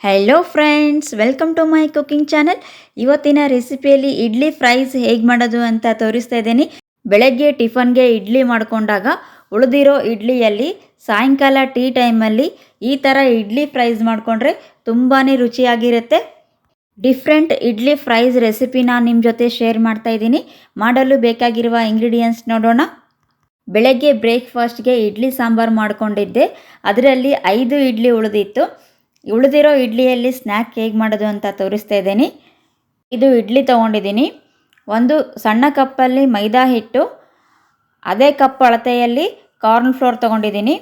Hello friends, welcome to my cooking channel. ಇವತ್ತಿನ ರೆಸಿಪಿಯಲ್ಲಿ idli fries ಹೇಗೆ ಮಾಡೋದು ಅಂತ ತೋರಿಸ್ತಾ ಇದ್ದೀನಿ. ಬೆಳಗ್ಗೆ ಟಿಫನ್ಗೆ ಇಡ್ಲಿ ಮಾಡಿಕೊಂಡಾಗ ಉಳಿದಿರೋ ಇಡ್ಲಿಯಲ್ಲಿ ಸಾಯಂಕಾಲ ಟೀ ಟೈಮಲ್ಲಿ ಈ ಥರ ಇಡ್ಲಿ ಫ್ರೈಸ್ ಮಾಡಿಕೊಂಡ್ರೆ ತುಂಬಾ ರುಚಿಯಾಗಿರುತ್ತೆ. ಡಿಫ್ರೆಂಟ್ ಇಡ್ಲಿ ಫ್ರೈಸ್ ರೆಸಿಪಿನ ನಿಮ್ಮ ಜೊತೆ ಶೇರ್ ಮಾಡ್ತಾ ಇದ್ದೀನಿ. ಮಾಡಲು ಬೇಕಾಗಿರುವ ಇಂಗ್ರೀಡಿಯೆಂಟ್ಸ್ ನೋಡೋಣ. ಬೆಳಗ್ಗೆ ಬ್ರೇಕ್ಫಾಸ್ಟ್ಗೆ ಇಡ್ಲಿ ಸಾಂಬಾರು ಮಾಡಿಕೊಂಡಿದ್ದೆ. ಅದರಲ್ಲಿ 5 ಇಡ್ಲಿ ಉಳಿದಿರೋ ಇಡ್ಲಿಯಲ್ಲಿ ಸ್ನ್ಯಾಕ್ ಹೇಗೆ ಮಾಡೋದು ಅಂತ ತೋರಿಸ್ತಾ ಇದ್ದೀನಿ. ಇದು ಇಡ್ಲಿ ತೊಗೊಂಡಿದ್ದೀನಿ. ಒಂದು ಸಣ್ಣ ಕಪ್ಪಲ್ಲಿ ಮೈದಾ ಹಿಟ್ಟು, ಅದೇ ಕಪ್ ಅಳತೆಯಲ್ಲಿ ಕಾರ್ನ್ ಫ್ಲೋರ್ ತೊಗೊಂಡಿದ್ದೀನಿ.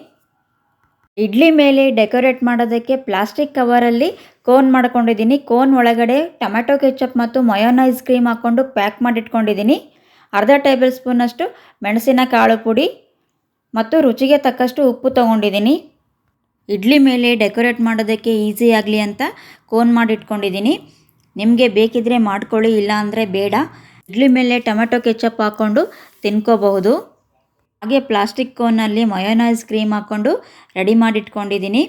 ಇಡ್ಲಿ ಮೇಲೆ ಡೆಕೋರೇಟ್ ಮಾಡೋದಕ್ಕೆ ಪ್ಲಾಸ್ಟಿಕ್ ಕವರಲ್ಲಿ ಕೋನ್ ಮಾಡ್ಕೊಂಡಿದ್ದೀನಿ. ಕೋನ್ ಒಳಗಡೆ ಟೊಮೆಟೊ ಕೆಚಪ್ ಮತ್ತು ಮಯೋನೈಸ್ ಕ್ರೀಮ್ ಹಾಕ್ಕೊಂಡು ಪ್ಯಾಕ್ ಮಾಡಿಟ್ಕೊಂಡಿದ್ದೀನಿ. ಅರ್ಧ ಟೇಬಲ್ ಸ್ಪೂನಷ್ಟು ಮೆಣಸಿನ ಕಾಳು ಪುಡಿ ಮತ್ತು ರುಚಿಗೆ ತಕ್ಕಷ್ಟು ಉಪ್ಪು ತೊಗೊಂಡಿದ್ದೀನಿ. ಇಡ್ಲಿ ಮೇಲೆ ಡೆಕೋರೇಟ್ ಮಾಡೋದಕ್ಕೆ ಈಸಿ ಆಗಲಿ ಅಂತ ಕೋನ್ ಮಾಡಿಟ್ಕೊಂಡಿದ್ದೀನಿ. ನಿಮಗೆ ಬೇಕಿದ್ದರೆ ಮಾಡ್ಕೊಳ್ಳಿ, ಇಲ್ಲ ಅಂದರೆ ಬೇಡ. ಇಡ್ಲಿ ಮೇಲೆ ಟೊಮೆಟೊ ಕೆಚಪ್ ಹಾಕ್ಕೊಂಡು ತಿನ್ಕೋಬಹುದು. ಹಾಗೆ ಪ್ಲಾಸ್ಟಿಕ್ ಕೋನಲ್ಲಿ ಮಯೋನೈಸ್ ಕ್ರೀಮ್ ಹಾಕ್ಕೊಂಡು ರೆಡಿ ಮಾಡಿಟ್ಕೊಂಡಿದ್ದೀನಿ.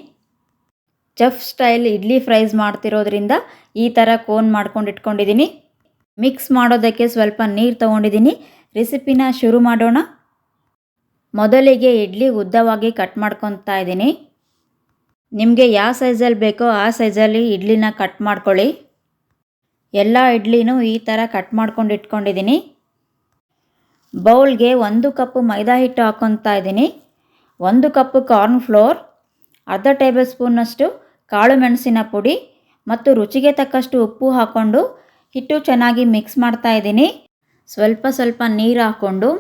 ಚೆಫ್ ಸ್ಟೈಲ್ ಇಡ್ಲಿ ಫ್ರೈಸ್ ಮಾಡ್ತಿರೋದ್ರಿಂದ ಈ ಥರ ಕೋನ್ ಮಾಡ್ಕೊಂಡು ಇಟ್ಕೊಂಡಿದ್ದೀನಿ. ಮಿಕ್ಸ್ ಮಾಡೋದಕ್ಕೆ ಸ್ವಲ್ಪ ನೀರು ತೊಗೊಂಡಿದ್ದೀನಿ. ರೆಸಿಪಿನ ಶುರು ಮಾಡೋಣ. ಮೊದಲಿಗೆ ಇಡ್ಲಿ ಉದ್ದವಾಗಿ ಕಟ್ ಮಾಡ್ಕೊತಾ ಇದ್ದೀನಿ. ನಿಮಗೆ ಯಾವ ಸೈಜಲ್ಲಿ ಬೇಕೋ ಆ ಸೈಜಲ್ಲಿ ಇಡ್ಲಿನ ಕಟ್ ಮಾಡ್ಕೊಳ್ಳಿ. ಎಲ್ಲ ಇಡ್ಲಿನೂ ಈ ಥರ ಕಟ್ ಮಾಡ್ಕೊಂಡು ಇಟ್ಕೊಂಡಿದ್ದೀನಿ. ಬೌಲ್ಗೆ 1 ಕಪ್ ಮೈದಾ ಹಿಟ್ಟು ಹಾಕ್ಕೊತಾ ಇದ್ದೀನಿ. 1 ಕಪ್ ಕಾರ್ನ್ ಫ್ಲೋರ್, ಅರ್ಧ ಟೇಬಲ್ ಸ್ಪೂನಷ್ಟು ಕಾಳು ಮೆಣಸಿನ ಪುಡಿ ಮತ್ತು ರುಚಿಗೆ ತಕ್ಕಷ್ಟು ಉಪ್ಪು ಹಾಕ್ಕೊಂಡು ಹಿಟ್ಟು ಚೆನ್ನಾಗಿ ಮಿಕ್ಸ್ ಮಾಡ್ತಾ ಇದ್ದೀನಿ. ಸ್ವಲ್ಪ ನೀರು ಹಾಕ್ಕೊಂಡು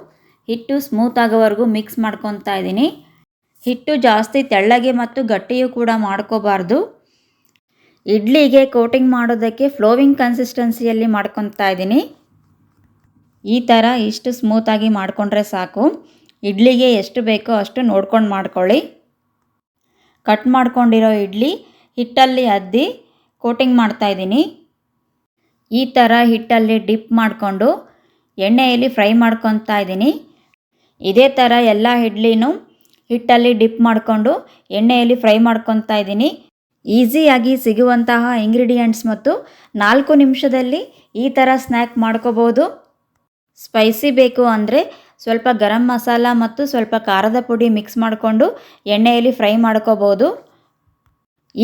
ಹಿಟ್ಟು ಸ್ಮೂತ್ ಆಗೋವರೆಗೂ ಮಿಕ್ಸ್ ಮಾಡ್ಕೊತಾ ಇದ್ದೀನಿ. ಹಿಟ್ಟು ಜಾಸ್ತಿ ತೆಳ್ಳಗೆ ಮತ್ತು ಗಟ್ಟಿಯೂ ಕೂಡ ಮಾಡ್ಕೋಬಾರ್ದು. ಇಡ್ಲಿಗೆ ಕೋಟಿಂಗ್ ಮಾಡೋದಕ್ಕೆ ಫ್ಲೋವಿಂಗ್ ಕನ್ಸಿಸ್ಟೆನ್ಸಿಯಲ್ಲಿ ಮಾಡ್ಕೊತಾ ಇದ್ದೀನಿ. ಈ ಥರ ಇಷ್ಟು ಸ್ಮೂತಾಗಿ ಮಾಡಿಕೊಂಡ್ರೆ ಸಾಕು. ಇಡ್ಲಿಗೆ ಎಷ್ಟು ಬೇಕೋ ಅಷ್ಟು ನೋಡ್ಕೊಂಡು ಮಾಡ್ಕೊಳ್ಳಿ. ಕಟ್ ಮಾಡ್ಕೊಂಡಿರೋ ಇಡ್ಲಿ ಹಿಟ್ಟಲ್ಲಿ ಅದ್ದಿ ಕೋಟಿಂಗ್ ಮಾಡ್ತಾಯಿದ್ದೀನಿ. ಈ ಥರ ಹಿಟ್ಟಲ್ಲಿ ಡಿಪ್ ಮಾಡಿಕೊಂಡು ಎಣ್ಣೆಯಲ್ಲಿ ಫ್ರೈ ಮಾಡ್ಕೊತಾ ಇದ್ದೀನಿ. ಇದೇ ಥರ ಎಲ್ಲ ಇಡ್ಲಿನೂ ಹಿಟ್ಟಲ್ಲಿ ಡಿಪ್ ಮಾಡಿಕೊಂಡು ಎಣ್ಣೆಯಲ್ಲಿ ಫ್ರೈ ಮಾಡ್ಕೊತಾ ಇದ್ದೀನಿ. ಈಸಿಯಾಗಿ ಸಿಗುವಂತಹ ಇಂಗ್ರೀಡಿಯೆಂಟ್ಸ್ ಮತ್ತು 4 ನಿಮಿಷದಲ್ಲಿ ಈ ಥರ ಸ್ನ್ಯಾಕ್ ಮಾಡ್ಕೋಬೋದು. ಸ್ಪೈಸಿ ಬೇಕು ಅಂದರೆ ಸ್ವಲ್ಪ ಗರಂ ಮಸಾಲ ಮತ್ತು ಸ್ವಲ್ಪ ಖಾರದ ಪುಡಿ ಮಿಕ್ಸ್ ಮಾಡಿಕೊಂಡು ಎಣ್ಣೆಯಲ್ಲಿ ಫ್ರೈ ಮಾಡ್ಕೋಬೋದು.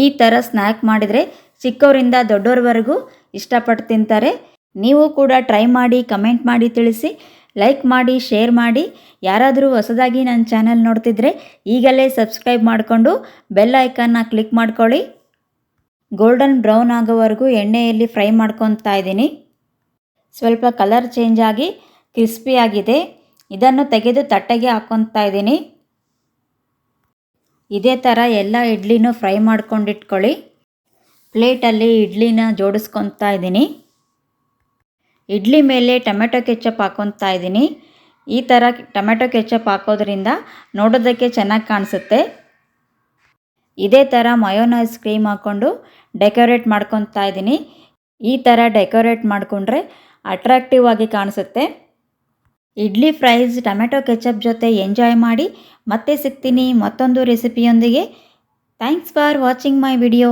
ಈ ಥರ ಸ್ನ್ಯಾಕ್ ಮಾಡಿದರೆ ಚಿಕ್ಕವರಿಂದ ದೊಡ್ಡೋರವರೆಗೂ ಇಷ್ಟಪಟ್ಟು ತಿಂತಾರೆ. ನೀವು ಕೂಡ ಟ್ರೈ ಮಾಡಿ ಕಮೆಂಟ್ ಮಾಡಿ ತಿಳಿಸಿ. ಲೈಕ್ ಮಾಡಿ, ಶೇರ್ ಮಾಡಿ. ಯಾರಾದರೂ ಹೊಸದಾಗಿ ನನ್ನ ಚಾನಲ್ ನೋಡ್ತಿದ್ರೆ ಈಗಲೇ ಸಬ್ಸ್ಕ್ರೈಬ್ ಮಾಡಿಕೊಂಡು ಬೆಲ್ ಐಕನ್ನ ಕ್ಲಿಕ್ ಮಾಡ್ಕೊಳ್ಳಿ. ಗೋಲ್ಡನ್ ಬ್ರೌನ್ ಆಗೋವರೆಗೂ ಎಣ್ಣೆಯಲ್ಲಿ ಫ್ರೈ ಮಾಡ್ಕೊತಾ ಇದ್ದೀನಿ. ಸ್ವಲ್ಪ ಕಲರ್ ಚೇಂಜ್ ಆಗಿ ಕ್ರಿಸ್ಪಿಯಾಗಿದೆ. ಇದನ್ನು ತೆಗೆದು ತಟ್ಟೆಗೆ ಹಾಕ್ಕೊತಾ ಇದ್ದೀನಿ. ಇದೇ ಥರ ಎಲ್ಲ ಇಡ್ಲಿನೂ ಫ್ರೈ ಮಾಡ್ಕೊಂಡಿಟ್ಕೊಳ್ಳಿ. ಪ್ಲೇಟಲ್ಲಿ ಇಡ್ಲಿನ ಜೋಡಿಸ್ಕೊತಾ ಇದ್ದೀನಿ. ಇಡ್ಲಿ ಮೇಲೆ ಟೊಮೆಟೊ ಕೆಚಪ್ ಹಾಕ್ಕೊತಾ ಇದ್ದೀನಿ. ಈ ಥರ ಟೊಮೆಟೊ ಕೆಚಪ್ ಹಾಕೋದ್ರಿಂದ ನೋಡೋದಕ್ಕೆ ಚೆನ್ನಾಗಿ ಕಾಣಿಸುತ್ತೆ. ಇದೇ ಥರ ಮಯೋನೈಸ್ ಕ್ರೀಮ್ ಹಾಕ್ಕೊಂಡು ಡೆಕೋರೇಟ್ ಮಾಡ್ಕೊತಾ ಇದ್ದೀನಿ. ಈ ಥರ ಡೆಕೋರೇಟ್ ಮಾಡಿಕೊಂಡ್ರೆ ಅಟ್ರಾಕ್ಟಿವ್ ಆಗಿ ಕಾಣಿಸುತ್ತೆ. ಇಡ್ಲಿ ಫ್ರೈಸ್ ಟೊಮೆಟೊ ಕೆಚಪ್ ಜೊತೆ ಎಂಜಾಯ್ ಮಾಡಿ. ಮತ್ತೆ ಸಿಗ್ತೀನಿ ಮತ್ತೊಂದು ರೆಸಿಪಿಯೊಂದಿಗೆ. Thanks for watching my video.